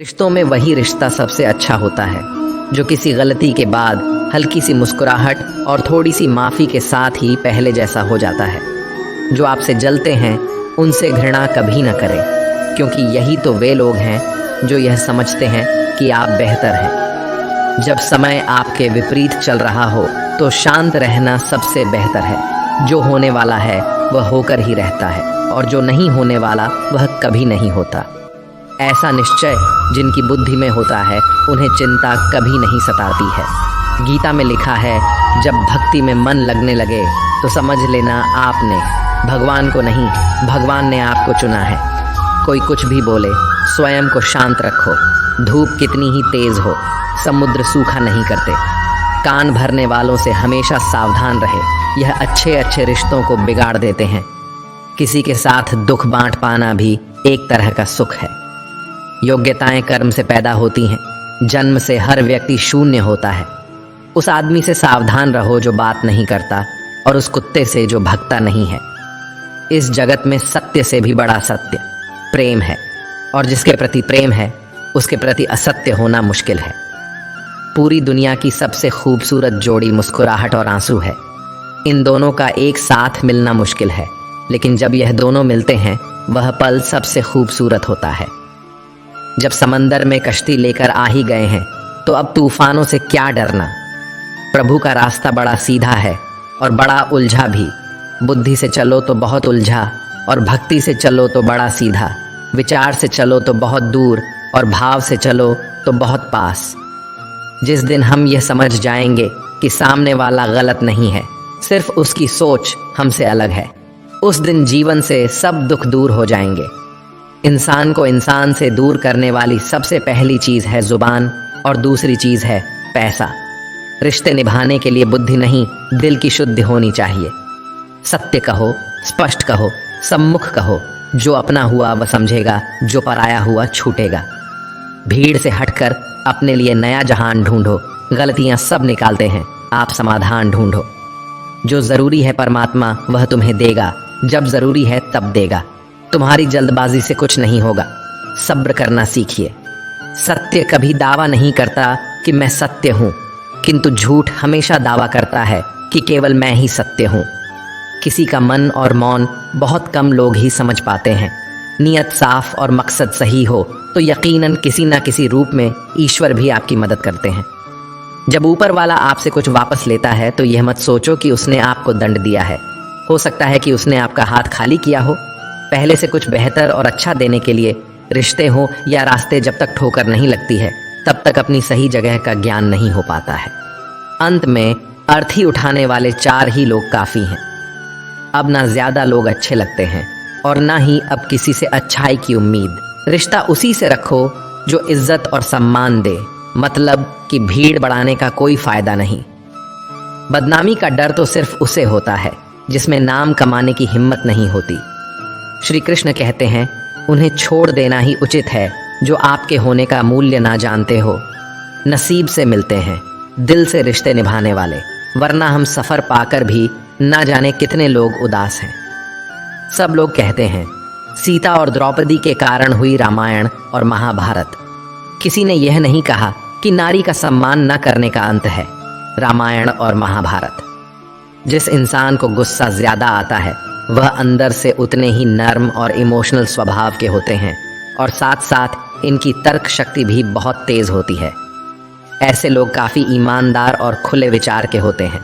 रिश्तों में वही रिश्ता सबसे अच्छा होता है जो किसी गलती के बाद हल्की सी मुस्कुराहट और थोड़ी सी माफ़ी के साथ ही पहले जैसा हो जाता है। जो आपसे जलते हैं उनसे घृणा कभी न करें, क्योंकि यही तो वे लोग हैं जो यह समझते हैं कि आप बेहतर हैं। जब समय आपके विपरीत चल रहा हो तो शांत रहना सबसे बेहतर है। जो होने वाला है वह होकर ही रहता है और जो नहीं होने वाला वह कभी नहीं होता। ऐसा निश्चय जिनकी बुद्धि में होता है उन्हें चिंता कभी नहीं सताती है। गीता में लिखा है, जब भक्ति में मन लगने लगे तो समझ लेना आपने भगवान को नहीं, भगवान ने आपको चुना है। कोई कुछ भी बोले, स्वयं को शांत रखो। धूप कितनी ही तेज हो, समुद्र सूखा नहीं करते। कान भरने वालों से हमेशा सावधान रहे, यह अच्छे अच्छे रिश्तों को बिगाड़ देते हैं। किसी के साथ दुख बांट पाना भी एक तरह का सुख है। योग्यताएं कर्म से पैदा होती हैं। जन्म से हर व्यक्ति शून्य होता है। उस आदमी से सावधान रहो जो बात नहीं करता, और उस कुत्ते से जो भगता नहीं है। इस जगत में सत्य से भी बड़ा सत्य प्रेम है, और जिसके प्रति प्रेम है उसके प्रति असत्य होना मुश्किल है। पूरी दुनिया की सबसे खूबसूरत जोड़ी मुस्कुराहट और आंसू है। इन दोनों का एक साथ मिलना मुश्किल है, लेकिन जब यह दोनों मिलते हैं वह पल सबसे खूबसूरत होता है। जब समंदर में कश्ती लेकर आ ही गए हैं तो अब तूफानों से क्या डरना। प्रभु का रास्ता बड़ा सीधा है और बड़ा उलझा भी। बुद्धि से चलो तो बहुत उलझा, और भक्ति से चलो तो बड़ा सीधा। विचार से चलो तो बहुत दूर, और भाव से चलो तो बहुत पास। जिस दिन हम यह समझ जाएंगे कि सामने वाला गलत नहीं है, सिर्फ उसकी सोच हमसे अलग है, उस दिन जीवन से सब दुख दूर हो जाएंगे। इंसान को इंसान से दूर करने वाली सबसे पहली चीज़ है जुबान, और दूसरी चीज़ है पैसा। रिश्ते निभाने के लिए बुद्धि नहीं, दिल की शुद्धि होनी चाहिए। सत्य कहो, स्पष्ट कहो, सम्मुख कहो। जो अपना हुआ वह समझेगा, जो पराया हुआ छूटेगा। भीड़ से हटकर अपने लिए नया जहान ढूंढो। गलतियां सब निकालते हैं, आप समाधान ढूंढो। जो ज़रूरी है परमात्मा वह तुम्हें देगा, जब ज़रूरी है तब देगा। तुम्हारी जल्दबाजी से कुछ नहीं होगा, सब्र करना सीखिए। सत्य कभी दावा नहीं करता कि मैं सत्य हूँ, किंतु झूठ हमेशा दावा करता है कि केवल मैं ही सत्य हूँ। किसी का मन और मौन बहुत कम लोग ही समझ पाते हैं। नियत साफ और मकसद सही हो तो यकीनन किसी न किसी रूप में ईश्वर भी आपकी मदद करते हैं। जब ऊपर वाला आपसे कुछ वापस लेता है तो यह मत सोचो कि उसने आपको दंड दिया है। हो सकता है कि उसने आपका हाथ खाली किया हो। पहले से कुछ बेहतर और अच्छा देने के लिए रिश्ते हो या रास्ते जब तक ठोकर नहीं लगती है तब तक अपनी सही जगह का ज्ञान नहीं हो पाता है। अंत में अर्थी उठाने वाले 4 ही लोग काफ़ी हैं। अब ना ज़्यादा लोग अच्छे लगते हैं और ना ही अब किसी से अच्छाई की उम्मीद। रिश्ता उसी से रखो जो इज्जत और सम्मान दे, मतलब कि भीड़ बढ़ाने का कोई फ़ायदा नहीं। बदनामी का डर तो सिर्फ उसे होता है जिसमें नाम कमाने की हिम्मत नहीं होती। श्री कृष्ण कहते हैं, उन्हें छोड़ देना ही उचित है जो आपके होने का मूल्य ना जानते हो। नसीब से मिलते हैं दिल से रिश्ते निभाने वाले, वरना हम सफ़र पाकर भी ना जाने कितने लोग उदास हैं। सब लोग कहते हैं सीता और द्रौपदी के कारण हुई रामायण और महाभारत। किसी ने यह नहीं कहा कि नारी का सम्मान न करने का अंत है रामायण और महाभारत। जिस इंसान को गुस्सा ज़्यादा आता है वह अंदर से उतने ही नर्म और इमोशनल स्वभाव के होते हैं, और साथ साथ इनकी तर्क शक्ति भी बहुत तेज़ होती है। ऐसे लोग काफ़ी ईमानदार और खुले विचार के होते हैं।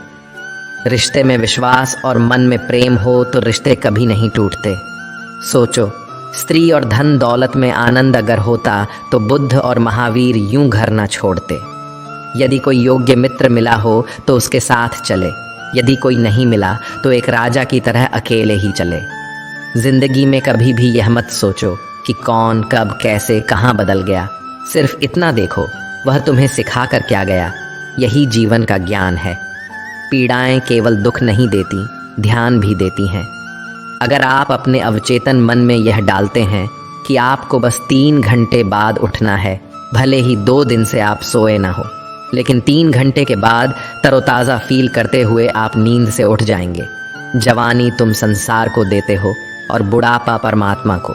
रिश्ते में विश्वास और मन में प्रेम हो तो रिश्ते कभी नहीं टूटते। सोचो, स्त्री और धन दौलत में आनंद अगर होता तो बुद्ध और महावीर यूं घर ना छोड़ते। यदि कोई योग्य मित्र मिला हो तो उसके साथ चले, यदि कोई नहीं मिला तो एक राजा की तरह अकेले ही चले। जिंदगी में कभी भी यह मत सोचो कि कौन कब कैसे कहाँ बदल गया। सिर्फ इतना देखो वह तुम्हें सिखा कर क्या गया। यही जीवन का ज्ञान है। पीड़ाएं केवल दुख नहीं देती, ध्यान भी देती हैं। अगर आप अपने अवचेतन मन में यह डालते हैं कि आपको बस 3 घंटे बाद उठना है, भले ही 2 दिन से आप सोए ना हो, लेकिन 3 घंटे के बाद तरोताज़ा फील करते हुए आप नींद से उठ जाएंगे। जवानी तुम संसार को देते हो और बुढ़ापा परमात्मा को।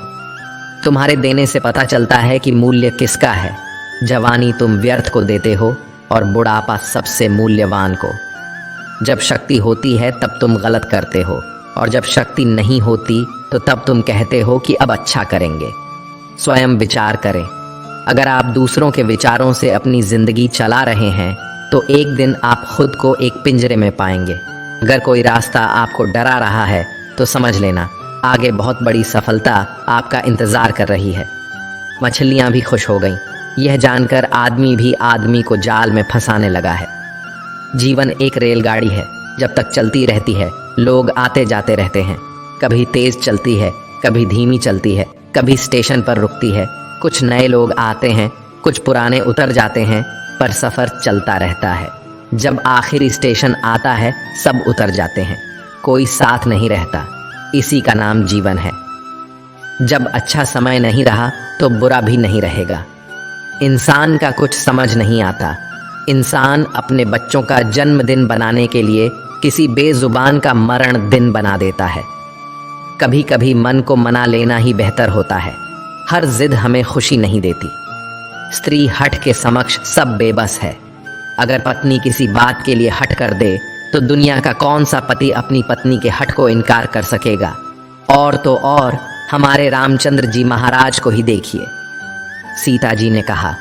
तुम्हारे देने से पता चलता है कि मूल्य किसका है। जवानी तुम व्यर्थ को देते हो और बुढ़ापा सबसे मूल्यवान को। जब शक्ति होती है तब तुम गलत करते हो, और जब शक्ति नहीं होती तो तब तुम कहते हो कि अब अच्छा करेंगे। स्वयं विचार करें। अगर आप दूसरों के विचारों से अपनी जिंदगी चला रहे हैं तो एक दिन आप खुद को एक पिंजरे में पाएंगे। अगर कोई रास्ता आपको डरा रहा है तो समझ लेना आगे बहुत बड़ी सफलता आपका इंतज़ार कर रही है। मछलियाँ भी खुश हो गईं, यह जानकर आदमी भी आदमी को जाल में फंसाने लगा है। जीवन एक रेलगाड़ी है, जब तक चलती रहती है लोग आते जाते रहते हैं। कभी तेज़ चलती है, कभी धीमी चलती है, कभी स्टेशन पर रुकती है। कुछ नए लोग आते हैं, कुछ पुराने उतर जाते हैं, पर सफ़र चलता रहता है। जब आखिरी स्टेशन आता है सब उतर जाते हैं, कोई साथ नहीं रहता। इसी का नाम जीवन है। जब अच्छा समय नहीं रहा तो बुरा भी नहीं रहेगा। इंसान का कुछ समझ नहीं आता। इंसान अपने बच्चों का जन्मदिन बनाने के लिए किसी बेजुबान का मरण दिन बना देता है। कभी कभी मन को मना लेना ही बेहतर होता है। हर जिद हमें खुशी नहीं देती। स्त्री हठ के समक्ष सब बेबस है। अगर पत्नी किसी बात के लिए हठ कर दे तो दुनिया का कौन सा पति अपनी पत्नी के हठ को इनकार कर सकेगा। और तो और हमारे रामचंद्र जी महाराज को ही देखिए। सीता जी ने कहा,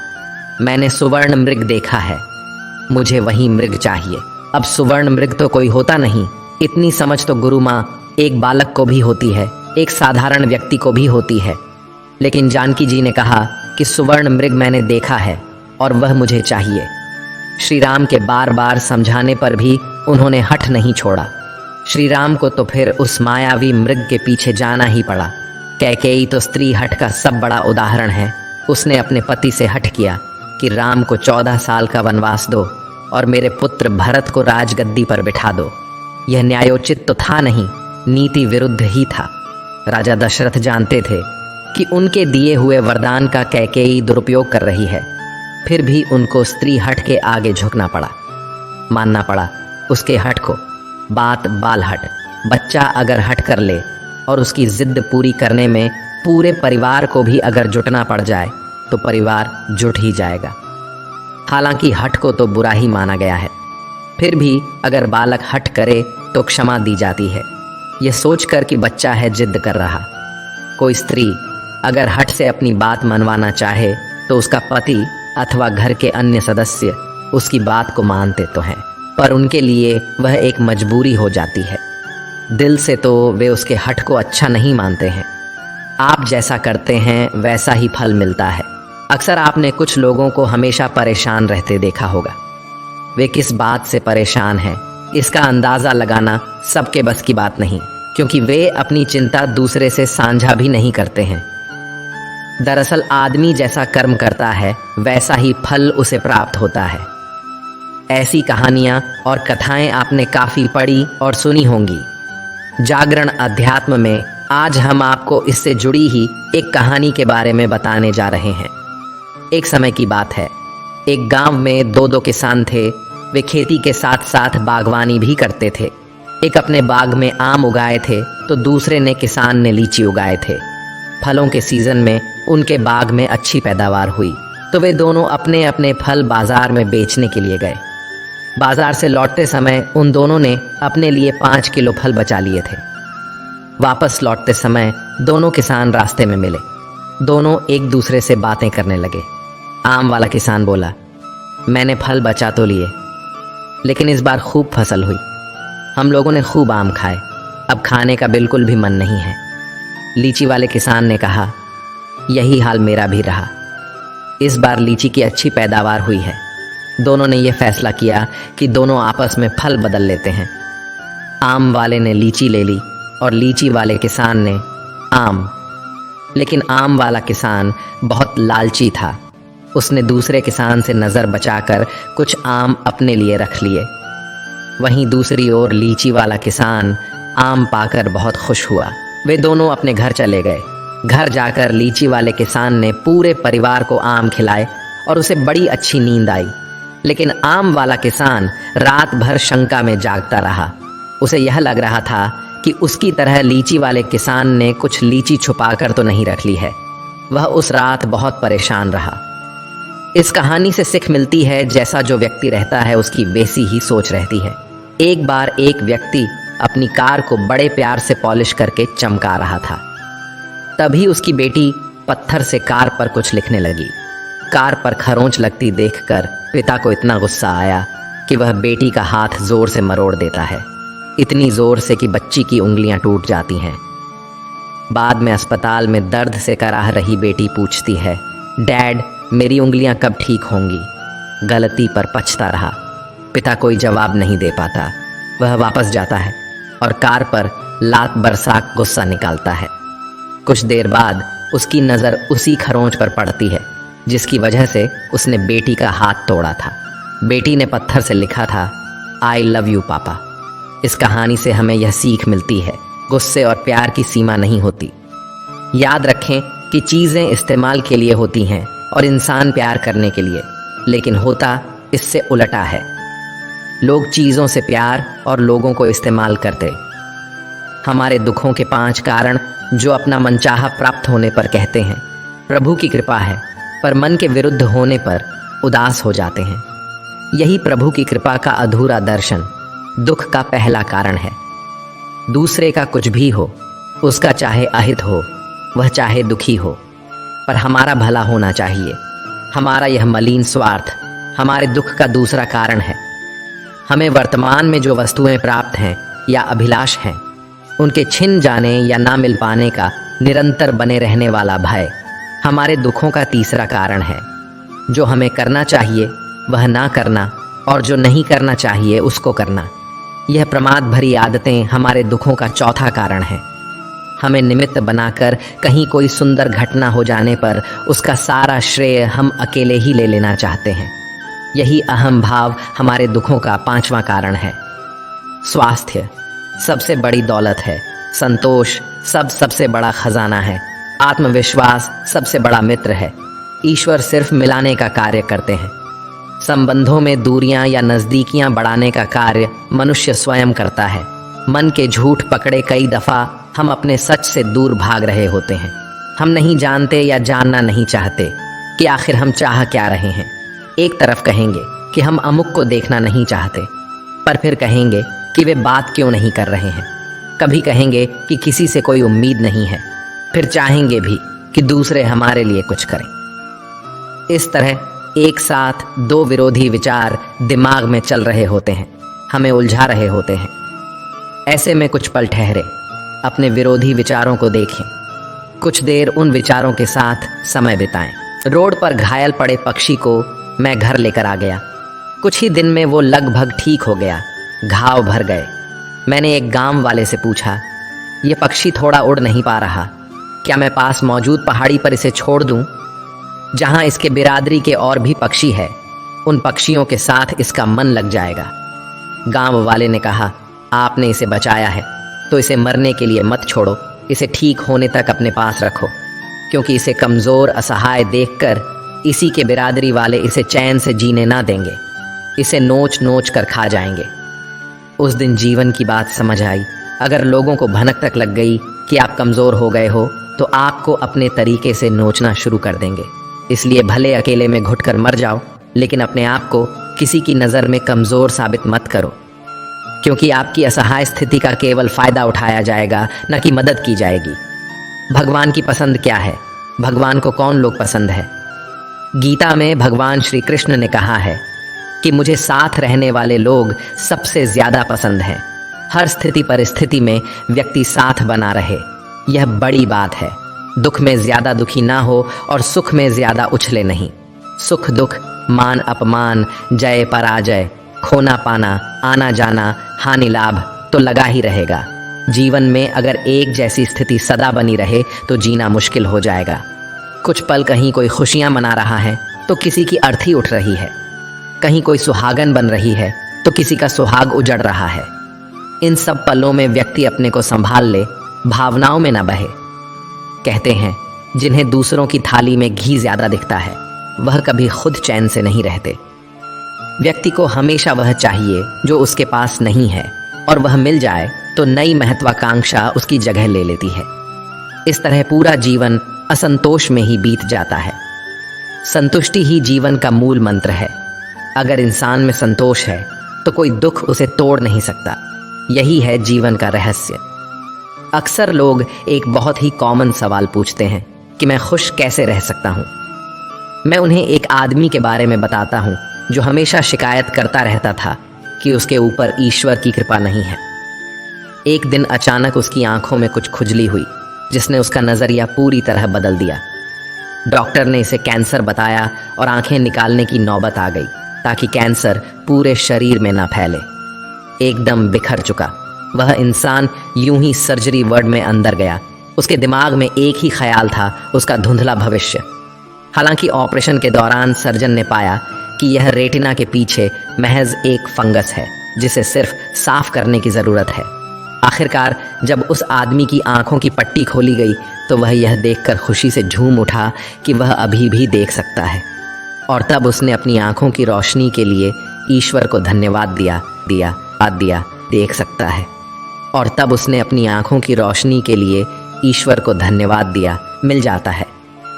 मैंने सुवर्ण मृग देखा है, मुझे वही मृग चाहिए। अब सुवर्ण मृग तो कोई होता नहीं। इतनी समझ तो गुरु माँ एक बालक को भी होती है, एक साधारण व्यक्ति को भी होती है। लेकिन जानकी जी ने कहा कि सुवर्ण मृग मैंने देखा है और वह मुझे चाहिए। श्री राम के बार बार समझाने पर भी उन्होंने हठ नहीं छोड़ा। श्री राम को तो फिर उस मायावी मृग के पीछे जाना ही पड़ा। कैकेयी तो स्त्री हठ का सब बड़ा उदाहरण है। उसने अपने पति से हठ किया कि राम को 14 साल का वनवास दो और मेरे पुत्र भरत को राजगद्दी पर बिठा दो। यह न्यायोचित तो था नहीं, नीति विरुद्ध ही था। राजा दशरथ जानते थे कि उनके दिए हुए वरदान का कैकेयी दुरुपयोग कर रही है, फिर भी उनको स्त्री हठ के आगे झुकना पड़ा, मानना पड़ा उसके हठ को। बात बाल हट। बच्चा अगर हट कर ले और उसकी जिद पूरी करने में पूरे परिवार को भी अगर जुटना पड़ जाए तो परिवार जुट ही जाएगा। हालांकि हठ को तो बुरा ही माना गया है, फिर भी अगर बालक हठ करे तो क्षमा दी जाती है, ये सोचकर कि बच्चा है जिद कर रहा। कोई स्त्री अगर हठ से अपनी बात मनवाना चाहे तो उसका पति अथवा घर के अन्य सदस्य उसकी बात को मानते तो हैं, पर उनके लिए वह एक मजबूरी हो जाती है। दिल से तो वे उसके हठ को अच्छा नहीं मानते हैं। आप जैसा करते हैं वैसा ही फल मिलता है। अक्सर आपने कुछ लोगों को हमेशा परेशान रहते देखा होगा। वे किस बात से परेशान हैं इसका अंदाज़ा लगाना सबके बस की बात नहीं, क्योंकि वे अपनी चिंता दूसरे से साझा भी नहीं करते हैं। दरअसल आदमी जैसा कर्म करता है वैसा ही फल उसे प्राप्त होता है। ऐसी कहानियाँ और कथाएं आपने काफ़ी पढ़ी और सुनी होंगी। जागरण अध्यात्म में आज हम आपको इससे जुड़ी ही एक कहानी के बारे में बताने जा रहे हैं। एक समय की बात है, एक गांव में दो किसान थे। वे खेती के साथ साथ बागवानी भी करते थे। एक अपने बाग में आम उगाए थे तो दूसरे ने किसान ने लीची उगाए थे। फलों के सीजन में उनके बाग में अच्छी पैदावार हुई तो वे दोनों अपने अपने फल बाजार में बेचने के लिए गए। बाजार से लौटते समय उन दोनों ने अपने लिए 5 किलो फल बचा लिए थे। वापस लौटते समय दोनों किसान रास्ते में मिले। दोनों एक दूसरे से बातें करने लगे। आम वाला किसान बोला, मैंने फल बचा तो लिए, लेकिन इस बार खूब फसल हुई। हम लोगों ने खूब आम खाए, अब खाने का बिल्कुल भी मन नहीं है। लीची वाले किसान ने कहा, यही हाल मेरा भी रहा। इस बार लीची की अच्छी पैदावार हुई है। दोनों ने यह फैसला किया कि दोनों आपस में फल बदल लेते हैं। आम वाले ने लीची ले ली और लीची वाले किसान ने आम। लेकिन आम वाला किसान बहुत लालची था। उसने दूसरे किसान से नज़र बचाकर कुछ आम अपने लिए रख लिए। वहीं दूसरी ओर लीची वाला किसान आम पाकर बहुत खुश हुआ। वे दोनों अपने घर चले गए। घर जाकर लीची वाले किसान ने पूरे परिवार को आम खिलाए और उसे बड़ी अच्छी नींद आई। लेकिन आम वाला किसान रात भर शंका में जागता रहा। उसे यह लग रहा था कि उसकी तरह लीची वाले किसान ने कुछ लीची छुपाकर तो नहीं रख ली है। वह उस रात बहुत परेशान रहा। इस कहानी से सीख मिलती है, जैसा जो व्यक्ति रहता है उसकी वैसी ही सोच रहती है। एक बार एक व्यक्ति अपनी कार को बड़े प्यार से पॉलिश करके चमका रहा था। तभी उसकी बेटी पत्थर से कार पर कुछ लिखने लगी। कार पर खरोंच लगती देखकर पिता को इतना गुस्सा आया कि वह बेटी का हाथ जोर से मरोड़ देता है, इतनी जोर से कि बच्ची की उंगलियां टूट जाती हैं। बाद में अस्पताल में दर्द से कराह रही बेटी पूछती है, डैड मेरी उंगलियां कब ठीक होंगी? गलती पर पछता रहा। पिता कोई जवाब नहीं दे पाता। वह वापस जाता है और कार पर लात बरसा गुस्सा निकालता है। कुछ देर बाद उसकी नज़र उसी खरोंच पर पड़ती है जिसकी वजह से उसने बेटी का हाथ तोड़ा था। बेटी ने पत्थर से लिखा था, आई लव यू पापा। इस कहानी से हमें यह सीख मिलती है, गुस्से और प्यार की सीमा नहीं होती। याद रखें कि चीज़ें इस्तेमाल के लिए होती हैं और इंसान प्यार करने के लिए, लेकिन होता इससे उलटा है। लोग चीज़ों से प्यार और लोगों को इस्तेमाल करते। हमारे दुखों के 5 कारण जो अपना मनचाहा प्राप्त होने पर कहते हैं प्रभु की कृपा है, पर मन के विरुद्ध होने पर उदास हो जाते हैं। यही प्रभु की कृपा का अधूरा दर्शन दुख का पहला कारण है। दूसरे का कुछ भी हो, उसका चाहे अहित हो, वह चाहे दुखी हो, पर हमारा भला होना चाहिए। हमारा यह मलिन स्वार्थ हमारे दुख का दूसरा कारण है। हमें वर्तमान में जो वस्तुएं प्राप्त हैं या अभिलाष हैं, उनके छिन जाने या ना मिल पाने का निरंतर बने रहने वाला भय हमारे दुखों का तीसरा कारण है। जो हमें करना चाहिए वह ना करना और जो नहीं करना चाहिए उसको करना, यह प्रमाद भरी आदतें हमारे दुखों का चौथा कारण है। हमें निमित्त बनाकर कहीं कोई सुंदर घटना हो जाने पर उसका सारा श्रेय हम अकेले ही ले लेना चाहते हैं। यही अहम भाव हमारे दुखों का 5वां कारण है। स्वास्थ्य सबसे बड़ी दौलत है। संतोष सबसे बड़ा खजाना है। आत्मविश्वास सबसे बड़ा मित्र है। ईश्वर सिर्फ मिलाने का कार्य करते हैं। संबंधों में दूरियां या नज़दीकियां बढ़ाने का कार्य मनुष्य स्वयं करता है। मन के झूठ पकड़े कई दफ़ा हम अपने सच से दूर भाग रहे होते हैं। हम नहीं जानते या जानना नहीं चाहते कि आखिर हम चाह क्या रहे हैं। एक तरफ कहेंगे कि हम अमुक को देखना नहीं चाहते, पर फिर कहेंगे कि वे बात क्यों नहीं कर रहे हैं। कभी कहेंगे कि किसी से कोई उम्मीद नहीं है, फिर चाहेंगे भी कि दूसरे हमारे लिए कुछ करें। इस तरह एक साथ 2 विरोधी विचार दिमाग में चल रहे होते हैं, हमें उलझा रहे होते हैं। ऐसे में कुछ पल ठहरे, अपने विरोधी विचारों को देखें, कुछ देर उन विचारों के साथ समय बिताएं। रोड पर घायल पड़े पक्षी को मैं घर लेकर आ गया। कुछ ही दिन में वो लगभग ठीक हो गया, घाव भर गए। मैंने एक गांव वाले से पूछा, ये पक्षी थोड़ा उड़ नहीं पा रहा, क्या मैं पास मौजूद पहाड़ी पर इसे छोड़ दूं, जहां इसके बिरादरी के और भी पक्षी है? उन पक्षियों के साथ इसका मन लग जाएगा। गांव वाले ने कहा, आपने इसे बचाया है तो इसे मरने के लिए मत छोड़ो, इसे ठीक होने तक अपने पास रखो, क्योंकि इसे कमज़ोर असहाय देखकर इसी के बिरादरी वाले इसे चैन से जीने ना देंगे, इसे नोच नोच कर खा जाएंगे। उस दिन जीवन की बात समझ आई। अगर लोगों को भनक तक लग गई कि आप कमज़ोर हो गए हो तो आपको अपने तरीके से नोचना शुरू कर देंगे। इसलिए भले अकेले में घुटकर मर जाओ, लेकिन अपने आप को किसी की नज़र में कमज़ोर साबित मत करो, क्योंकि आपकी असहाय स्थिति का केवल फ़ायदा उठाया जाएगा, न कि मदद की जाएगी। भगवान की पसंद क्या है? भगवान को कौन लोग पसंद है? गीता में भगवान श्री कृष्ण ने कहा है कि मुझे साथ रहने वाले लोग सबसे ज़्यादा पसंद हैं। हर स्थिति परिस्थिति में व्यक्ति साथ बना रहे, यह बड़ी बात है। दुख में ज़्यादा दुखी ना हो और सुख में ज़्यादा उछले नहीं। सुख दुख, मान अपमान, जय पराजय, खोना पाना, आना जाना, हानि लाभ तो लगा ही रहेगा। जीवन में अगर एक जैसी स्थिति सदा बनी रहे तो जीना मुश्किल हो जाएगा। कुछ पल कहीं कोई खुशियां मना रहा है तो किसी की अर्थी उठ रही है, कहीं कोई सुहागन बन रही है तो किसी का सुहाग उजड़ रहा है। इन सब पलों में व्यक्ति अपने को संभाल ले, भावनाओं में न बहे। कहते हैं जिन्हें दूसरों की थाली में घी ज्यादा दिखता है वह कभी खुद चैन से नहीं रहते। व्यक्ति को हमेशा वह चाहिए जो उसके पास नहीं है, और वह मिल जाए तो नई महत्वाकांक्षा उसकी जगह ले लेती है। इस तरह पूरा जीवन असंतोष में ही बीत जाता है। संतुष्टि ही जीवन का मूल मंत्र है। अगर इंसान में संतोष है तो कोई दुख उसे तोड़ नहीं सकता। यही है जीवन का रहस्य। अक्सर लोग एक बहुत ही कॉमन सवाल पूछते हैं कि मैं खुश कैसे रह सकता हूँ। मैं उन्हें एक आदमी के बारे में बताता हूँ जो हमेशा शिकायत करता रहता था कि उसके ऊपर ईश्वर की कृपा नहीं है। एक दिन अचानक उसकी आंखों में कुछ खुजली हुई जिसने उसका नज़रिया पूरी तरह बदल दिया। डॉक्टर ने इसे कैंसर बताया और आंखें निकालने की नौबत आ गई ताकि कैंसर पूरे शरीर में ना फैले। एकदम बिखर चुका वह इंसान यूं ही सर्जरी वार्ड में अंदर गया। उसके दिमाग में एक ही ख्याल था, उसका धुंधला भविष्य। हालांकि ऑपरेशन के दौरान सर्जन ने पाया कि यह रेटिना के पीछे महज एक फंगस है जिसे सिर्फ साफ करने की ज़रूरत है। आखिरकार जब उस आदमी की आंखों की पट्टी खोली गई तो वह यह देखकर खुशी से झूम उठा कि वह अभी भी देख सकता है। और तब उसने अपनी आंखों की रोशनी के लिए ईश्वर को धन्यवाद दिया। देख सकता है। और तब उसने अपनी आंखों की रोशनी के लिए ईश्वर को धन्यवाद दिया। मिल जाता है।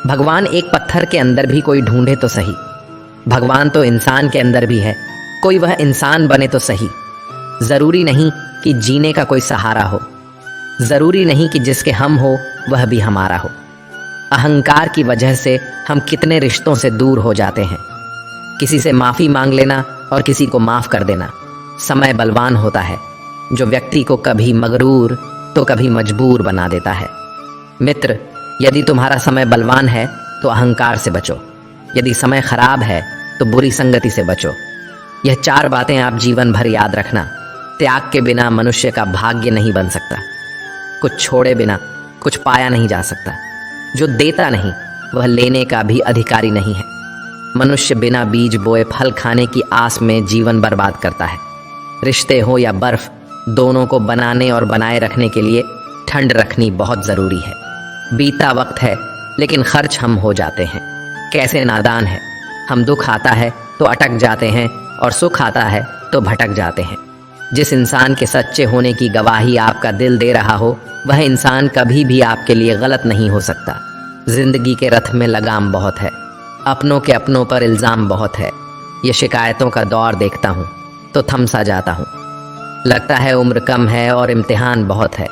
भगवान एक पत्थर के अंदर भी कोई ढूंढे तो सही। भगवान तो इंसान के अंदर भी है, कोई वह इंसान बने तो सही। ज़रूरी नहीं कि जीने का कोई सहारा हो, ज़रूरी नहीं कि जिसके हम हो वह भी हमारा हो। अहंकार की वजह से हम कितने रिश्तों से दूर हो जाते हैं। किसी से माफ़ी मांग लेना और किसी को माफ़ कर देना। समय बलवान होता है जो व्यक्ति को कभी मगरूर तो कभी मजबूर बना देता है। मित्र, यदि तुम्हारा समय बलवान है तो अहंकार से बचो। यदि समय खराब है तो बुरी संगति से बचो। यह 4 बातें आप जीवन भर याद रखना। त्याग के बिना मनुष्य का भाग्य नहीं बन सकता। कुछ छोड़े बिना कुछ पाया नहीं जा सकता। जो देता नहीं वह लेने का भी अधिकारी नहीं है। मनुष्य बिना बीज बोए फल खाने की आस में जीवन बर्बाद करता है। रिश्ते हो या बर्फ, दोनों को बनाने और बनाए रखने के लिए ठंड रखनी बहुत ज़रूरी है। बीता वक्त है लेकिन खर्च हम हो जाते हैं। कैसे नादान है। हम दुख आता है तो अटक जाते हैं और सुख आता है तो भटक जाते हैं। जिस इंसान के सच्चे होने की गवाही आपका दिल दे रहा हो वह इंसान कभी भी आपके लिए गलत नहीं हो सकता। जिंदगी के रथ में लगाम बहुत है, अपनों के अपनों पर इल्ज़ाम बहुत है। ये शिकायतों का दौर देखता हूँ तो थम सा जाता हूँ। लगता है उम्र कम है और इम्तिहान बहुत है।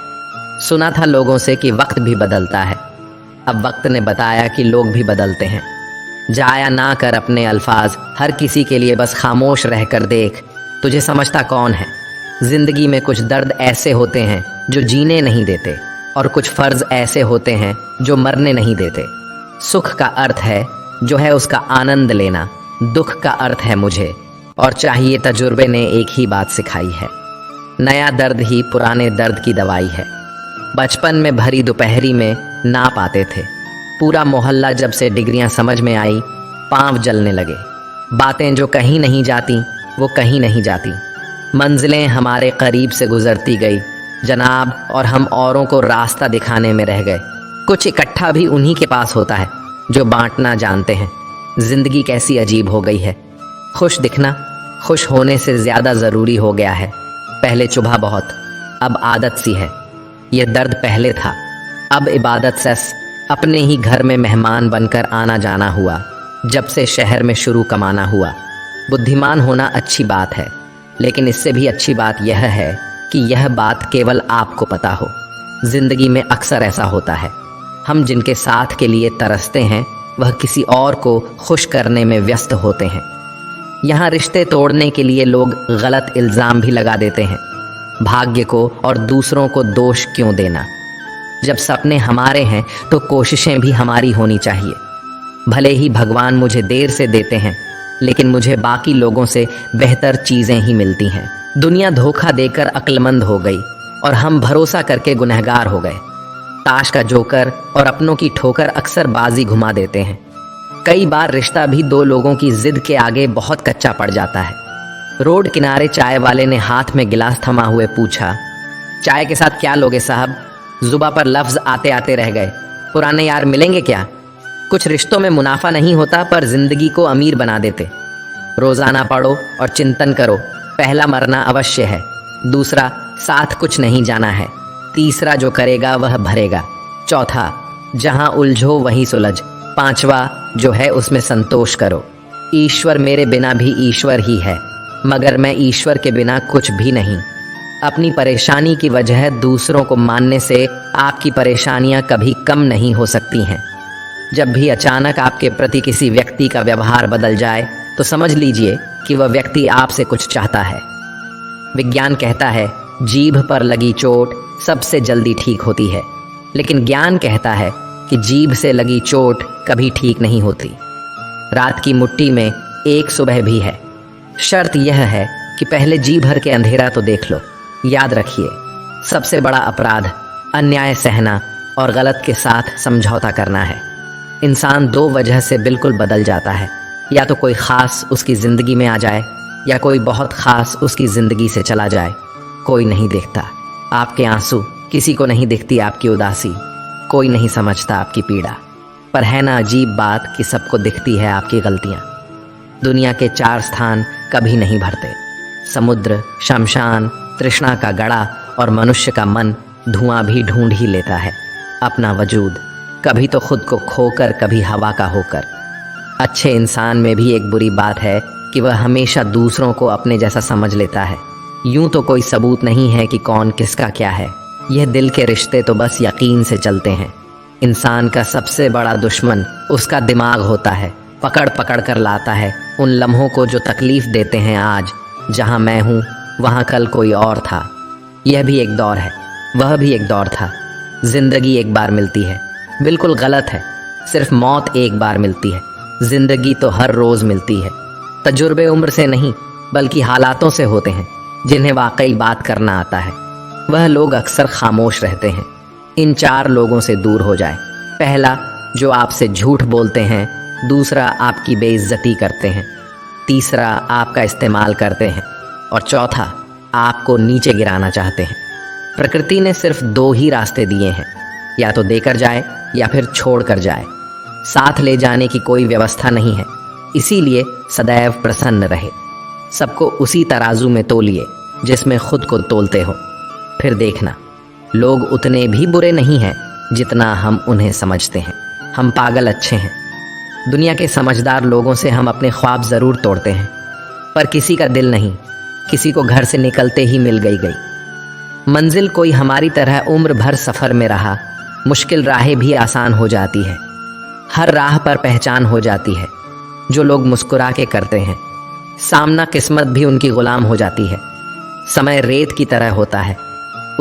सुना था लोगों से कि वक्त भी बदलता है। अब वक्त ने बताया कि लोग भी बदलते हैं। जाया ना कर अपने अल्फाज, हर किसी के लिए बस खामोश रह कर देख, तुझे समझता कौन है। जिंदगी में कुछ दर्द ऐसे होते हैं जो जीने नहीं देते और कुछ फर्ज ऐसे होते हैं जो मरने नहीं देते। सुख का अर्थ है जो है उसका आनंद लेना, दुख का अर्थ है मुझे और चाहिए तजुर्बे ने एक ही बात सिखाई है। नया दर्द ही पुराने दर्द की दवाई है। बचपन में भरी दोपहरी में ना पाते थे। पूरा मोहल्ला जब से डिग्रियां समझ में आई पांव जलने लगे। बातें जो कहीं नहीं जाती वो कहीं नहीं जाती। मंजिलें हमारे करीब से गुजरती गई जनाब और हम औरों को रास्ता दिखाने में रह गए। कुछ इकट्ठा भी उन्हीं के पास होता है जो बांटना जानते हैं। जिंदगी कैसी अजीब हो गई है। खुश दिखना खुश होने से ज़्यादा ज़रूरी हो गया है। पहले चुभा बहुत, अब आदत सी है। यह दर्द पहले था, अब इबादत से अपने ही घर में मेहमान बनकर आना जाना हुआ। जब से शहर में शुरू कमाना हुआ। बुद्धिमान होना अच्छी बात है, लेकिन इससे भी अच्छी बात यह है कि यह बात केवल आपको पता हो। जिंदगी में अक्सर ऐसा होता है, हम जिनके साथ के लिए तरसते हैं वह किसी और को खुश करने में व्यस्त होते हैं। यहाँ रिश्ते तोड़ने के लिए लोग गलत इल्ज़ाम भी लगा देते हैं। भाग्य को और दूसरों को दोष क्यों देना। जब सपने हमारे हैं तो कोशिशें भी हमारी होनी चाहिए। भले ही भगवान मुझे देर से देते हैं, लेकिन मुझे बाकी लोगों से बेहतर चीज़ें ही मिलती हैं। दुनिया धोखा देकर अक्लमंद हो गई और हम भरोसा करके गुनहगार हो गए। ताश का जोकर और अपनों की ठोकर अक्सर बाजी घुमा देते हैं। कई बार रिश्ता भी 2 लोगों की जिद के आगे बहुत कच्चा पड़ जाता है। रोड किनारे चाय वाले ने हाथ में गिलास थमा हुए पूछा, चाय के साथ क्या लोगे साहब? जुबा पर लफ्ज़ आते आते रह गए। पुराने यार मिलेंगे क्या? कुछ रिश्तों में मुनाफा नहीं होता पर जिंदगी को अमीर बना देते। रोज़ाना पढ़ो और चिंतन करो। पहला मरना अवश्य है, दूसरा साथ कुछ नहीं जाना है, तीसरा जो करेगा वह भरेगा, चौथा जहाँ उलझो वहीं सुलझ। पांचवा जो है उसमें संतोष करो। ईश्वर मेरे बिना भी ईश्वर ही है, मगर मैं ईश्वर के बिना कुछ भी नहीं। अपनी परेशानी की वजह दूसरों को मानने से आपकी परेशानियां कभी कम नहीं हो सकती हैं। जब भी अचानक आपके प्रति किसी व्यक्ति का व्यवहार बदल जाए तो समझ लीजिए कि वह व्यक्ति आपसे कुछ चाहता है। विज्ञान कहता है जीभ पर लगी चोट सबसे जल्दी ठीक होती है, लेकिन ज्ञान कहता है कि जीभ से लगी चोट कभी ठीक नहीं होती। रात की मुट्ठी में एक सुबह भी है। शर्त यह है कि पहले जी भर के अंधेरा तो देख लो। याद रखिए, सबसे बड़ा अपराध अन्याय सहना और गलत के साथ समझौता करना है। इंसान दो वजह से बिल्कुल बदल जाता है, या तो कोई ख़ास उसकी ज़िंदगी में आ जाए या कोई बहुत ख़ास उसकी ज़िंदगी से चला जाए। कोई नहीं देखता आपके आंसू, किसी को नहीं दिखती आपकी उदासी, कोई नहीं समझता आपकी पीड़ा। पर है ना अजीब बात कि सबको दिखती है आपकी गलतियाँ। दुनिया के 4 स्थान कभी नहीं भरते, समुद्र, शमशान, तृष्णा का गड़ा और मनुष्य का मन धुआं भी ढूंढ ही लेता है अपना वजूद, कभी तो खुद को खोकर कभी हवा का होकर। अच्छे इंसान में भी एक बुरी बात है कि वह हमेशा दूसरों को अपने जैसा समझ लेता है। यूं तो कोई सबूत नहीं है कि कौन किसका क्या है, यह दिल के रिश्ते तो बस यकीन से चलते हैं। इंसान का सबसे बड़ा दुश्मन उसका दिमाग होता है, पकड़ पकड़ कर लाता है उन लम्हों को जो तकलीफ़ देते हैं। आज जहाँ मैं हूँ वहाँ कल कोई और था। यह भी एक दौर है, वह भी एक दौर था। ज़िंदगी एक बार मिलती है, बिल्कुल गलत है। सिर्फ मौत एक बार मिलती है, ज़िंदगी तो हर रोज़ मिलती है। तजुर्बे उम्र से नहीं बल्कि हालातों से होते हैं। जिन्हें वाकई बात करना आता है वह लोग अक्सर खामोश रहते हैं। इन 4 लोगों से दूर हो जाए। पहला, जो आपसे झूठ बोलते हैं। दूसरा, आपकी बेइज्जती करते हैं। तीसरा, आपका इस्तेमाल करते हैं। और चौथा, आपको नीचे गिराना चाहते हैं। प्रकृति ने सिर्फ 2 ही रास्ते दिए हैं, या तो देकर जाए या फिर छोड़ कर जाए। साथ ले जाने की कोई व्यवस्था नहीं है। इसीलिए सदैव प्रसन्न रहे। सबको उसी तराजू में तोलिए जिसमें खुद को तोलते हो। फिर देखना, लोग उतने भी बुरे नहीं हैं जितना हम उन्हें समझते हैं। हम पागल अच्छे हैं। दुनिया के समझदार लोगों से हम अपने ख्वाब ज़रूर तोड़ते हैं, पर किसी का दिल नहीं। किसी को घर से निकलते ही मिल गई मंजिल। कोई हमारी तरह उम्र भर सफ़र में रहा, मुश्किल राहें भी आसान हो जाती है। हर राह पर पहचान हो जाती है जो लोग मुस्कुरा के करते हैं। सामना किस्मत भी उनकी गुलाम हो जाती है। समय रेत की तरह होता है,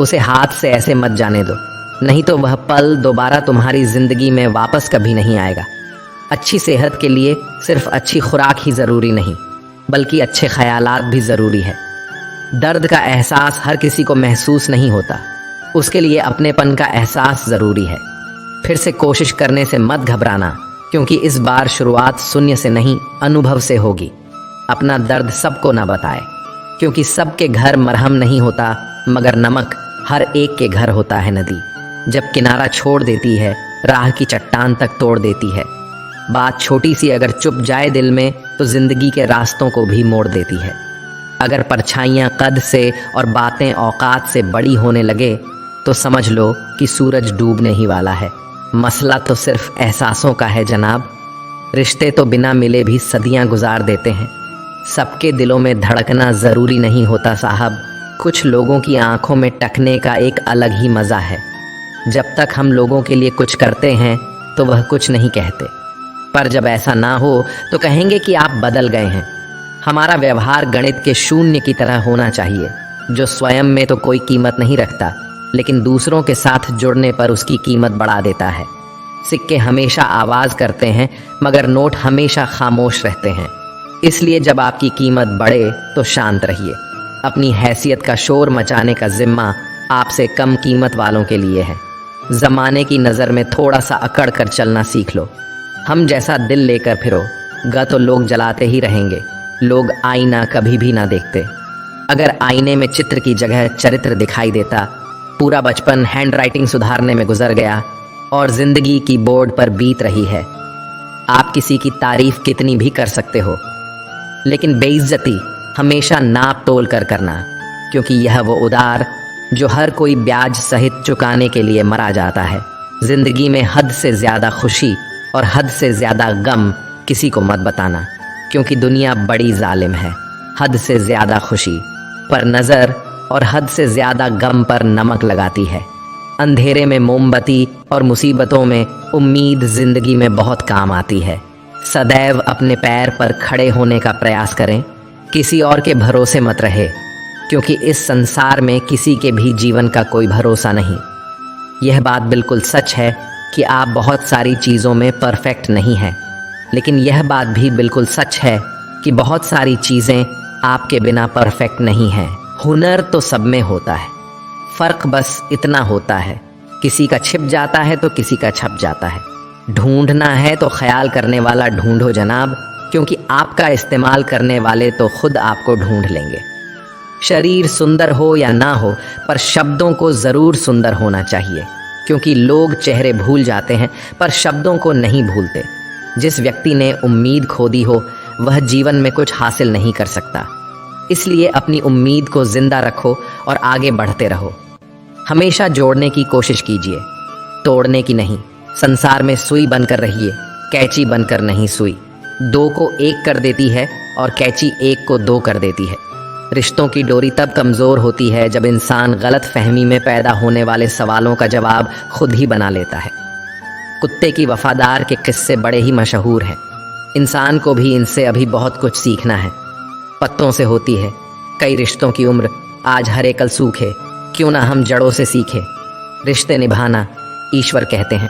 उसे हाथ से ऐसे मत जाने दो, नहीं तो वह पल दोबारा तुम्हारी ज़िंदगी में वापस कभी नहीं आएगा। अच्छी सेहत के लिए सिर्फ अच्छी खुराक ही ज़रूरी नहीं, बल्कि अच्छे ख्यालात भी ज़रूरी है। दर्द का एहसास हर किसी को महसूस नहीं होता, उसके लिए अपनेपन का एहसास ज़रूरी है। फिर से कोशिश करने से मत घबराना, क्योंकि इस बार शुरुआत शून्य से नहीं अनुभव से होगी। अपना दर्द सबको ना बताए, क्योंकि सबके घर मरहम नहीं होता, मगर नमक हर एक के घर होता है। नदी जब किनारा छोड़ देती है, राह की चट्टान तक तोड़ देती है। बात छोटी सी अगर चुप जाए दिल में, तो ज़िंदगी के रास्तों को भी मोड़ देती है। अगर परछाइयाँ कद से और बातें औकात से बड़ी होने लगे, तो समझ लो कि सूरज डूबने ही वाला है। मसला तो सिर्फ एहसासों का है जनाब। रिश्ते तो बिना मिले भी सदियां गुजार देते हैं। सबके दिलों में धड़कना ज़रूरी नहीं होता साहब। कुछ लोगों की आंखों में टकने का एक अलग ही मज़ा है। जब तक हम लोगों के लिए कुछ करते हैं तो वह कुछ नहीं कहते, पर जब ऐसा ना हो तो कहेंगे कि आप बदल गए हैं। हमारा व्यवहार गणित के शून्य की तरह होना चाहिए, जो स्वयं में तो कोई कीमत नहीं रखता, लेकिन दूसरों के साथ जुड़ने पर उसकी कीमत बढ़ा देता है। सिक्के हमेशा आवाज़ करते हैं, मगर नोट हमेशा खामोश रहते हैं। इसलिए जब आपकी कीमत बढ़े तो शांत रहिए। अपनी हैसियत का शोर मचाने का जिम्मा आपसे कम कीमत वालों के लिए है। ज़माने की नज़र में थोड़ा सा अकड़ कर चलना सीख लो। हम जैसा दिल लेकर फिरो, गा तो लोग जलाते ही रहेंगे। लोग आईना कभी भी ना देखते। अगर आईने में चित्र की जगह चरित्र दिखाई देता, पूरा बचपन हैंड राइटिंग सुधारने में गुजर गया और ज़िंदगी की बोर्ड पर बीत रही है। आप किसी की तारीफ़ कितनी भी कर सकते हो, लेकिन बेइज्जती हमेशा नाप तोल कर करना, क्योंकि यह वो उधार जो हर कोई ब्याज सहित चुकाने के लिए मरा जाता है। जिंदगी में हद से ज़्यादा खुशी और हद से ज़्यादा गम किसी को मत बताना, क्योंकि दुनिया बड़ी जालिम है। हद से ज़्यादा खुशी पर नज़र और हद से ज़्यादा गम पर नमक लगाती है। अंधेरे में मोमबत्ती और मुसीबतों में उम्मीद ज़िंदगी में बहुत काम आती है। सदैव अपने पैर पर खड़े होने का प्रयास करें, किसी और के भरोसे मत रहे, क्योंकि इस संसार में किसी के भी जीवन का कोई भरोसा नहीं। यह बात बिल्कुल सच है कि आप बहुत सारी चीज़ों में परफेक्ट नहीं हैं, लेकिन यह बात भी बिल्कुल सच है कि बहुत सारी चीज़ें आपके बिना परफेक्ट नहीं हैं। हुनर तो सब में होता है, फ़र्क बस इतना होता है, किसी का छिप जाता है तो किसी का छप जाता है। ढूंढना है तो ख्याल करने वाला ढूंढो जनाब, क्योंकि आपका इस्तेमाल करने वाले तो खुद आपको ढूंढ लेंगे। शरीर सुंदर हो या ना हो, पर शब्दों को ज़रूर सुंदर होना चाहिए, क्योंकि लोग चेहरे भूल जाते हैं पर शब्दों को नहीं भूलते। जिस व्यक्ति ने उम्मीद खो दी हो वह जीवन में कुछ हासिल नहीं कर सकता। इसलिए अपनी उम्मीद को जिंदा रखो और आगे बढ़ते रहो। हमेशा जोड़ने की कोशिश कीजिए, तोड़ने की नहीं। संसार में सुई बनकर रहिए, कैंची बनकर नहीं सुई। दो को एक कर देती है और कैंची एक को दो कर देती है। रिश्तों की डोरी तब कमज़ोर होती है जब इंसान गलत फहमी में पैदा होने वाले सवालों का जवाब खुद ही बना लेता है। कुत्ते की वफादार के किस्से बड़े ही मशहूर हैं। इंसान को भी इनसे अभी बहुत कुछ सीखना है। पत्तों से होती है कई रिश्तों की उम्र, आज हरे कल सूखे, क्यों ना हम जड़ों से सीखें। रिश्ते निभाना ईश्वर कहते हैं।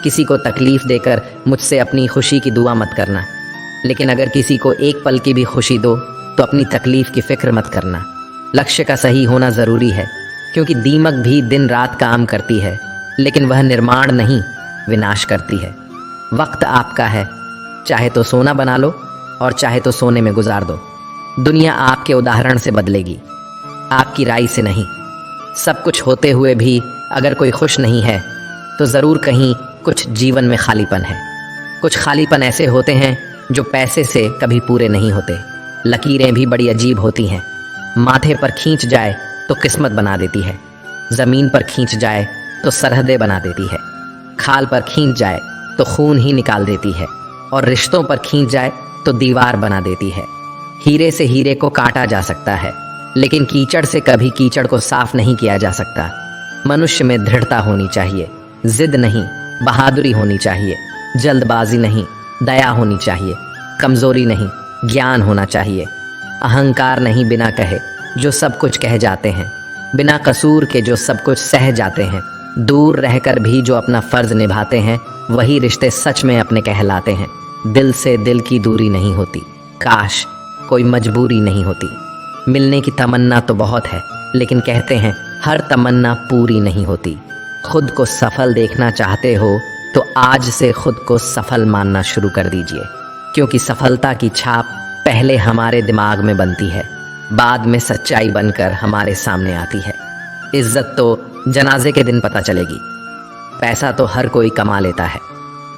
किसी को तकलीफ़ देकर मुझसे अपनी खुशी की दुआ मत करना, लेकिन अगर किसी को एक पल की भी खुशी दो तो अपनी तकलीफ़ की फ़िक्र मत करना। लक्ष्य का सही होना ज़रूरी है, क्योंकि दीमक भी दिन रात काम करती है, लेकिन वह निर्माण नहीं विनाश करती है। वक्त आपका है, चाहे तो सोना बना लो और चाहे तो सोने में गुजार दो। दुनिया आपके उदाहरण से बदलेगी, आपकी राय से नहीं। सब कुछ होते हुए भी अगर कोई खुश नहीं है तो ज़रूर कहीं कुछ जीवन में खालीपन है। कुछ खालीपन ऐसे होते हैं जो पैसे से कभी पूरे नहीं होते। लकीरें भी बड़ी अजीब होती हैं। माथे पर खींच जाए तो किस्मत बना देती है, ज़मीन पर खींच जाए तो सरहदें बना देती है, खाल पर खींच जाए तो खून ही निकाल देती है, और रिश्तों पर खींच जाए तो दीवार बना देती है। हीरे से हीरे को काटा जा सकता है, लेकिन कीचड़ से कभी कीचड़ को साफ नहीं किया जा सकता। मनुष्य में दृढ़ता होनी चाहिए, जिद नहीं, बहादुरी होनी चाहिए, जल्दबाजी नहीं, दया होनी चाहिए, कमज़ोरी नहीं, ज्ञान होना चाहिए, अहंकार नहीं बिना कहे जो सब कुछ कह जाते हैं, बिना कसूर के जो सब कुछ सह जाते हैं, दूर रहकर भी जो अपना फ़र्ज़ निभाते हैं, वही रिश्ते सच में अपने कहलाते हैं। दिल से दिल की दूरी नहीं होती, काश कोई मजबूरी नहीं होती। मिलने की तमन्ना तो बहुत है, लेकिन कहते हैं हर तमन्ना पूरी नहीं होती। खुद को सफल देखना चाहते हो तो आज से खुद को सफल मानना शुरू कर दीजिए, क्योंकि सफलता की छाप पहले हमारे दिमाग में बनती है, बाद में सच्चाई बनकर हमारे सामने आती है। इज्जत तो जनाजे के दिन पता चलेगी। पैसा तो हर कोई कमा लेता है।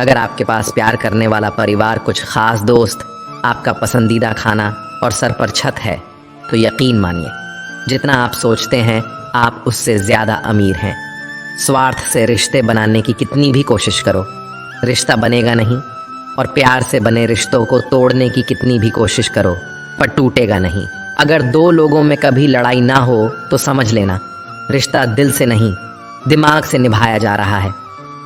अगर आपके पास प्यार करने वाला परिवार, कुछ ख़ास दोस्त, आपका पसंदीदा खाना और सर पर छत है, तो यकीन मानिए जितना आप सोचते हैं आप उससे ज़्यादा अमीर हैं। स्वार्थ से रिश्ते बनाने की कितनी भी कोशिश करो, रिश्ता बनेगा नहीं, और प्यार से बने रिश्तों को तोड़ने की कितनी भी कोशिश करो, पर टूटेगा नहीं। अगर दो लोगों में कभी लड़ाई ना हो तो समझ लेना रिश्ता दिल से नहीं, दिमाग से निभाया जा रहा है।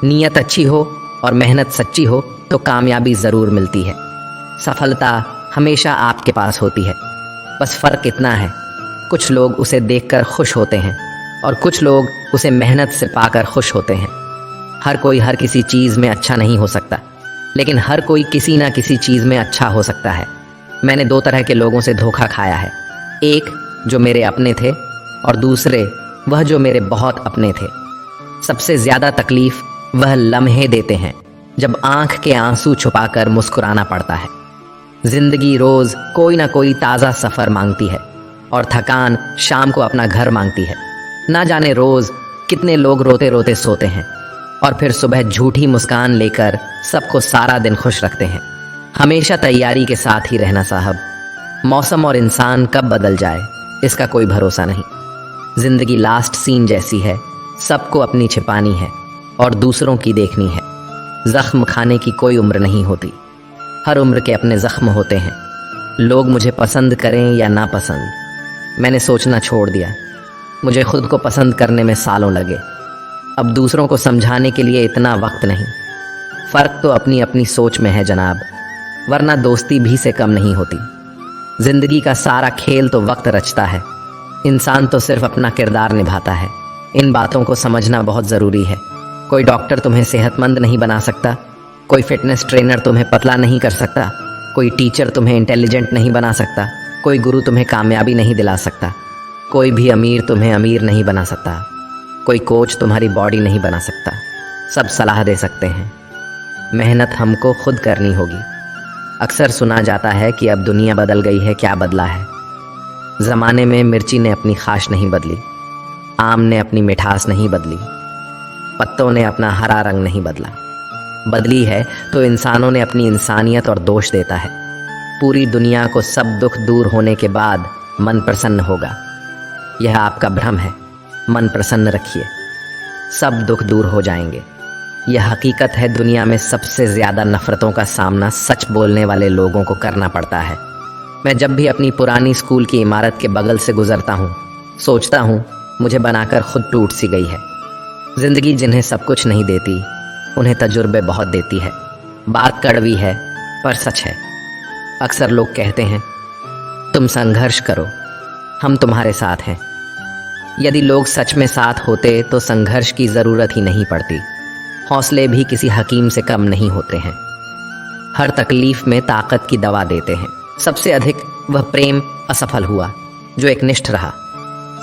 नीयत अच्छी हो और मेहनत सच्ची हो तो कामयाबी ज़रूर मिलती है। सफलता हमेशा आपके पास होती है, बस फ़र्क इतना है, कुछ लोग उसे देखकर खुश होते हैं और कुछ लोग उसे मेहनत से पाकर खुश होते हैं। हर कोई हर किसी चीज़ में अच्छा नहीं हो सकता, लेकिन हर कोई किसी ना किसी चीज़ में अच्छा हो सकता है। मैंने दो तरह के लोगों से धोखा खाया है, एक जो मेरे अपने थे और दूसरे वह जो मेरे बहुत अपने थे। सबसे ज़्यादा तकलीफ़ वह लम्हे देते हैं जब आँख के आंसू छुपाकर मुस्कुराना पड़ता है। ज़िंदगी रोज़ कोई ना कोई ताज़ा सफ़र मांगती है और थकान शाम को अपना घर मांगती है। ना जाने रोज़ कितने लोग रोते रोते सोते हैं और फिर सुबह झूठी मुस्कान लेकर सबको सारा दिन खुश रखते हैं। हमेशा तैयारी के साथ ही रहना साहब, मौसम और इंसान कब बदल जाए इसका कोई भरोसा नहीं। ज़िंदगी लास्ट सीन जैसी है, सबको अपनी छिपानी है, और दूसरों की देखनी है। जख्म खाने की कोई उम्र नहीं होती, हर उम्र के अपने जख्म होते हैं। लोग मुझे पसंद करें या ना पसंद, मैंने सोचना छोड़ दिया। मुझे खुद को पसंद करने में सालों लगे, अब दूसरों को समझाने के लिए इतना वक्त नहीं। फ़र्क तो अपनी अपनी सोच में है जनाब, वरना दोस्ती भी से कम नहीं होती। ज़िंदगी का सारा खेल तो वक्त रचता है, इंसान तो सिर्फ अपना किरदार निभाता है। इन बातों को समझना बहुत ज़रूरी है। कोई डॉक्टर तुम्हें सेहतमंद नहीं बना सकता, कोई फिटनेस ट्रेनर तुम्हें पतला नहीं कर सकता, कोई टीचर तुम्हें इंटेलिजेंट नहीं बना सकता, कोई गुरु तुम्हें कामयाबी नहीं दिला सकता, कोई भी अमीर तुम्हें अमीर नहीं बना सकता, कोई कोच तुम्हारी बॉडी नहीं बना सकता। सब सलाह दे सकते हैं, मेहनत हमको खुद करनी होगी। अक्सर सुना जाता है कि अब दुनिया बदल गई है, क्या बदला है? ज़माने में मिर्ची ने अपनी खाश नहीं बदली, आम ने अपनी मिठास नहीं बदली, पत्तों ने अपना हरा रंग नहीं बदला। बदली है तो इंसानों ने अपनी इंसानियत और दोष देता है। पूरी दुनिया को सब दुख दूर होने के बाद मन प्रसन्न होगा, यह आपका भ्रम है। मन प्रसन्न रखिए, सब दुख दूर हो जाएंगे। यह हकीकत है, दुनिया में सबसे ज़्यादा नफ़रतों का सामना सच बोलने वाले लोगों को करना पड़ता है। मैं जब भी अपनी पुरानी स्कूल की इमारत के बगल से गुजरता हूँ, सोचता हूँ मुझे बनाकर खुद टूट सी गई है। ज़िंदगी जिन्हें सब कुछ नहीं देती, उन्हें तजुर्बे बहुत देती है। बात कड़वी है पर सच है। अक्सर लोग कहते हैं तुम संघर्ष करो, हम तुम्हारे साथ हैं। यदि लोग सच में साथ होते तो संघर्ष की ज़रूरत ही नहीं पड़ती। हौसले भी किसी हकीम से कम नहीं होते हैं, हर तकलीफ़ में ताकत की दवा देते हैं। सबसे अधिक वह प्रेम असफल हुआ जो एकनिष्ठ रहा,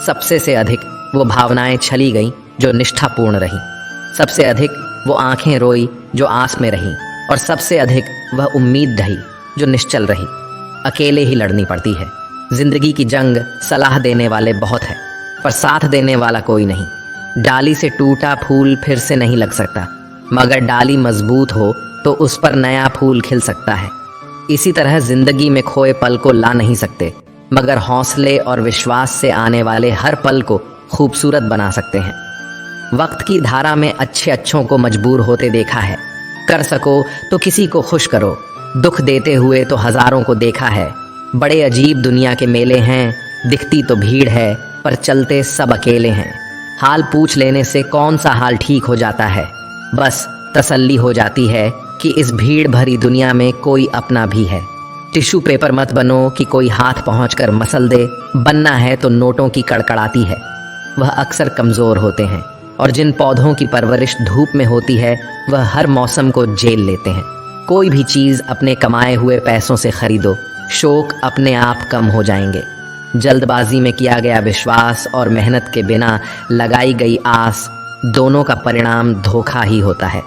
सबसे से अधिक वो भावनाएं छली गईं जो निष्ठापूर्ण रहीं, सबसे अधिक वो आंखें रोई जो आस में रहीं, और सबसे अधिक वह उम्मीद ढही जो निश्चल रही। अकेले ही लड़नी पड़ती है। जिंदगी की जंग सलाह देने वाले बहुत हैं, पर साथ देने वाला कोई नहीं। डाली से टूटा फूल फिर से नहीं लग सकता, मगर डाली मजबूत हो तो उस पर नया फूल खिल सकता है। इसी तरह जिंदगी में खोए पल को ला नहीं सकते, मगर हौसले और विश्वास से आने वाले हर पल को खूबसूरत बना सकते हैं। वक्त की धारा में अच्छे अच्छों को मजबूर होते देखा है। कर सको तो किसी को खुश करो, दुख देते हुए तो हजारों को देखा है। बड़े अजीब दुनिया के मेले हैं, दिखती तो भीड़ है पर चलते सब अकेले हैं। हाल पूछ लेने से कौन सा हाल ठीक हो जाता है, बस तसल्ली हो जाती है कि इस भीड़ भरी दुनिया में कोई अपना भी है। टिश्यू पेपर मत बनो कि कोई हाथ पहुंचकर मसल दे, बनना है तो नोटों की कड़कड़ाती है। वह अक्सर कमज़ोर होते हैं, और जिन पौधों की परवरिश धूप में होती है वह हर मौसम को झेल लेते हैं। कोई भी चीज़ अपने कमाए हुए पैसों से खरीदो, शौक अपने आप कम हो जाएंगे। जल्दबाजी में किया गया विश्वास और मेहनत के बिना लगाई गई आस, दोनों का परिणाम धोखा ही होता है।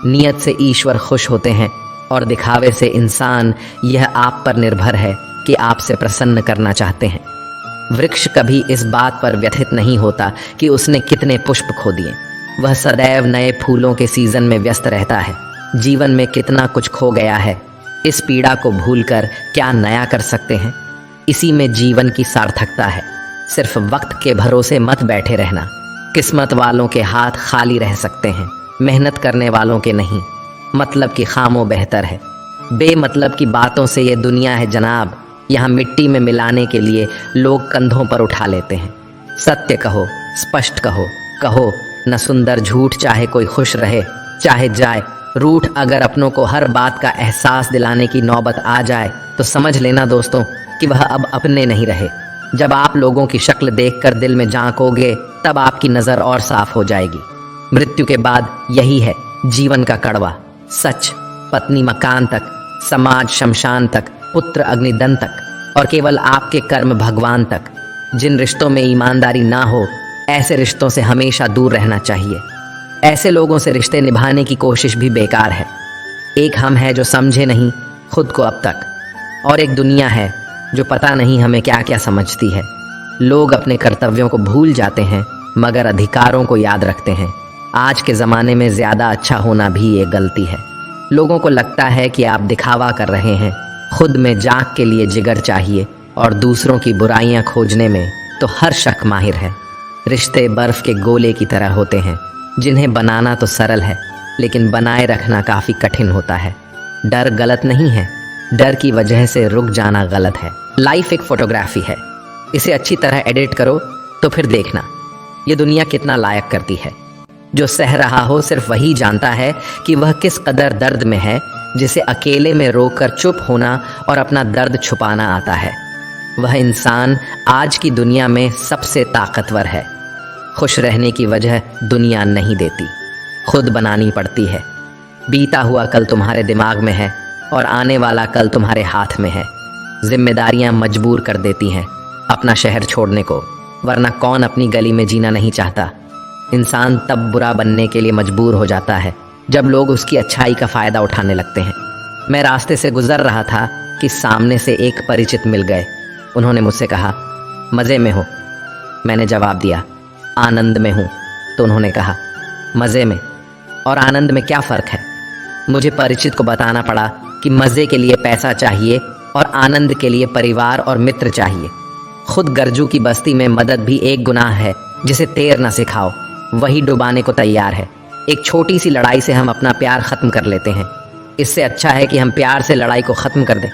नियत से ईश्वर खुश होते हैं और दिखावे से इंसान। यह आप पर निर्भर है कि आपसे प्रसन्न करना चाहते हैं। वृक्ष कभी इस बात पर व्यथित नहीं होता कि उसने कितने पुष्प खो दिए, वह सदैव नए फूलों के सीजन में व्यस्त रहता है। जीवन में कितना कुछ खो गया है, इस पीड़ा को भूलकर क्या नया कर सकते हैं। इसी में जीवन की सार्थकता है। सिर्फ वक्त के भरोसे मत बैठे रहना। किस्मत वालों के हाथ खाली रह सकते हैं, मेहनत करने वालों के नहीं। मतलब की खामों बेहतर है। बेमतलब की बातों से ये दुनिया है जनाब, यहाँ मिट्टी में मिलाने के लिए लोग कंधों पर उठा लेते हैं। सत्य कहो, स्पष्ट कहो, कहो न सुंदर झूठ, चाहे कोई खुश रहे चाहे जाए। रूठ अगर अपनों को हर बात का एहसास दिलाने की नौबत आ जाए तो समझ लेना दोस्तों कि वह अब अपने नहीं रहे। जब आप लोगों की शक्ल देखकर दिल में झांकोगे तब आपकी नज़र और साफ हो जाएगी। मृत्यु के बाद यही है जीवन का कड़वा सच। पत्नी मकान तक, समाज शमशान तक, पुत्र अग्निदन तक, और केवल आपके कर्म भगवान तक। जिन रिश्तों में ईमानदारी ना हो, ऐसे रिश्तों से हमेशा दूर रहना चाहिए। ऐसे लोगों से रिश्ते निभाने की कोशिश भी बेकार है। एक हम है जो समझे नहीं खुद को अब तक, और एक दुनिया है जो पता नहीं हमें क्या क्या समझती है। लोग अपने कर्तव्यों को भूल जाते हैं मगर अधिकारों को याद रखते हैं। आज के ज़माने में ज़्यादा अच्छा होना भी एक गलती है। लोगों को लगता है कि आप दिखावा कर रहे हैं, खुद में जाग के लिए जिगर चाहिए, और दूसरों की बुराइयां खोजने में तो हर शक माहिर है। रिश्ते बर्फ़ के गोले की तरह होते हैं, जिन्हें बनाना तो सरल है, लेकिन बनाए रखना काफ़ी कठिन होता है। डर गलत नहीं है, डर की वजह से रुक जाना गलत है। लाइफ एक फोटोग्राफी है, इसे अच्छी तरह एडिट करो तो फिर देखना ये दुनिया कितना लायक करती है। जो सह रहा हो सिर्फ वही जानता है कि वह किस कदर दर्द में है, जिसे अकेले में रोकर चुप होना और अपना दर्द छुपाना आता है। वह इंसान आज की दुनिया में सबसे ताकतवर है। खुश रहने की वजह दुनिया नहीं देती, खुद बनानी पड़ती है। बीता हुआ कल तुम्हारे दिमाग में है और आने वाला कल तुम्हारे हाथ में है। जिम्मेदारियां मजबूर कर देती हैं अपना शहर छोड़ने को, वरना कौन अपनी गली में जीना नहीं चाहता। इंसान तब बुरा बनने के लिए मजबूर हो जाता है जब लोग उसकी अच्छाई का फ़ायदा उठाने लगते हैं। मैं रास्ते से गुजर रहा था कि सामने से एक परिचित मिल गए। उन्होंने मुझसे कहा, मज़े में हो? मैंने जवाब दिया, आनंद में हूँ। तो उन्होंने कहा, मज़े में और आनंद में क्या फ़र्क है? मुझे परिचित को बताना पड़ा कि मज़े के लिए पैसा चाहिए और आनंद के लिए परिवार और मित्र चाहिए। खुद गर्जू की बस्ती में मदद भी एक गुनाह है जिसे तैर न सिखाओ, वही डुबाने को तैयार है। एक छोटी सी लड़ाई से हम अपना प्यार ख़त्म कर लेते हैं। इससे अच्छा है कि हम प्यार से लड़ाई को ख़त्म कर दें।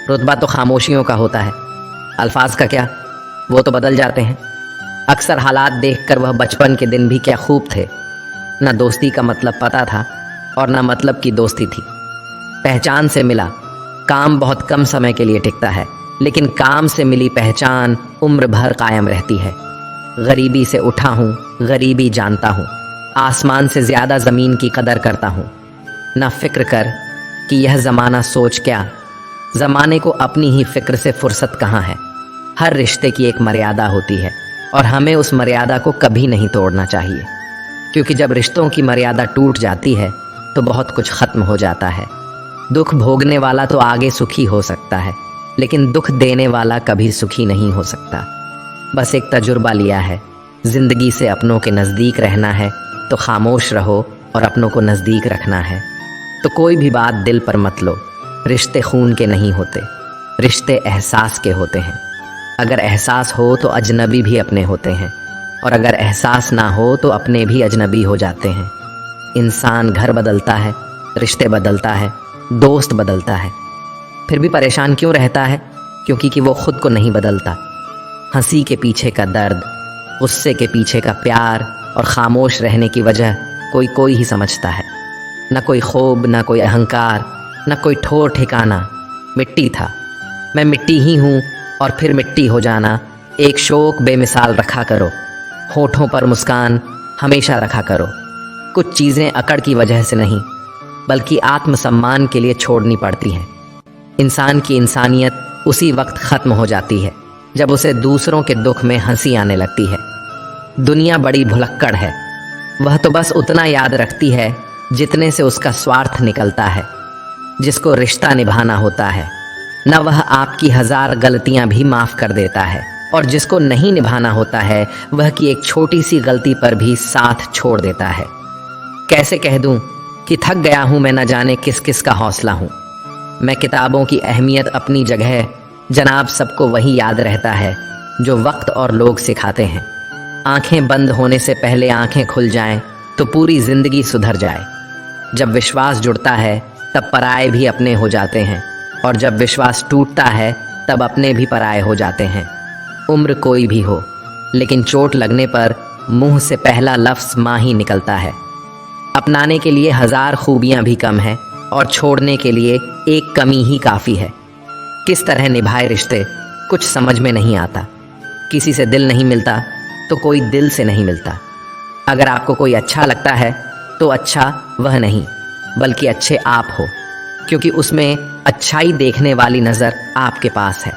रुतबा तो खामोशियों का होता है, अल्फाज का क्या, वो तो बदल जाते हैं। अक्सर हालात देखकर वह बचपन के दिन भी क्या खूब थे। न दोस्ती का मतलब पता था और न मतलब की दोस्ती थी। पहचान से मिला, काम बहुत कम समय के लिए टिकता है, लेकिन काम से मिली पहचान उम्र भर कायम रहती है। गरीबी से उठा हूँ, गरीबी जानता हूँ, आसमान से ज़्यादा ज़मीन की कदर करता हूँ। न फिक्र कर कि यह ज़माना सोच क्या, ज़माने को अपनी ही फिक्र से फुर्सत कहाँ है। हर रिश्ते की एक मर्यादा होती है और हमें उस मर्यादा को कभी नहीं तोड़ना चाहिए, क्योंकि जब रिश्तों की मर्यादा टूट जाती है तो बहुत कुछ ख़त्म हो जाता है। दुख भोगने वाला तो आगे सुखी हो सकता है, लेकिन दुख देने वाला कभी सुखी नहीं हो सकता। बस एक तजुर्बा लिया है, ज़िंदगी से अपनों के नज़दीक रहना है तो खामोश रहो और अपनों को नज़दीक रखना है तो कोई भी बात दिल पर मत लो। रिश्ते खून के नहीं होते, रिश्ते एहसास के होते हैं। अगर एहसास हो तो अजनबी भी अपने होते हैं, और अगर एहसास ना हो तो अपने भी अजनबी हो जाते हैं। इंसान घर बदलता है, रिश्ते बदलता है, दोस्त बदलता है, फिर भी परेशान क्यों रहता है? क्योंकि वो खुद को नहीं बदलता। हंसी के पीछे का दर्द, गुस्से के पीछे का प्यार और खामोश रहने की वजह कोई ही समझता है। न कोई खूब, न कोई अहंकार, न कोई ठोर ठिकाना। मिट्टी था, मैं मिट्टी ही हूँ और फिर मिट्टी हो जाना। एक शौक बेमिसाल रखा करो, होठों पर मुस्कान हमेशा रखा करो। कुछ चीज़ें अकड़ की वजह से नहीं, बल्कि आत्मसम्मान के लिए छोड़नी पड़ती हैं। इंसान की इंसानियत उसी वक्त ख़त्म हो जाती है जब उसे दूसरों के दुख में हंसी आने लगती है। दुनिया बड़ी भुलक्कड़ है, वह तो बस उतना याद रखती है जितने से उसका स्वार्थ निकलता है। जिसको रिश्ता निभाना होता है न, वह आपकी 1000 गलतियां भी माफ़ कर देता है, और जिसको नहीं निभाना होता है वह की एक छोटी सी गलती पर भी साथ छोड़ देता है। कैसे कह दूं कि थक गया हूं मैं, न जाने किस किस का हौसला हूं। मैं किताबों की अहमियत अपनी जगह, जनाब सबको वही याद रहता है जो वक्त और लोग सिखाते हैं। आंखें बंद होने से पहले आंखें खुल जाएं तो पूरी ज़िंदगी सुधर जाए। जब विश्वास जुड़ता है तब पराये भी अपने हो जाते हैं, और जब विश्वास टूटता है तब अपने भी पराये हो जाते हैं। उम्र कोई भी हो, लेकिन चोट लगने पर मुंह से पहला लफ्ज़ माँ ही निकलता है। अपनाने के लिए 1000 खूबियाँ भी कम हैं और छोड़ने के लिए एक कमी ही काफ़ी है। किस तरह निभाए रिश्ते कुछ समझ में नहीं आता। किसी से दिल नहीं मिलता तो कोई दिल से नहीं मिलता। अगर आपको कोई अच्छा लगता है तो अच्छा वह नहीं, बल्कि अच्छे आप हो, क्योंकि उसमें अच्छाई देखने वाली नज़र आपके पास है।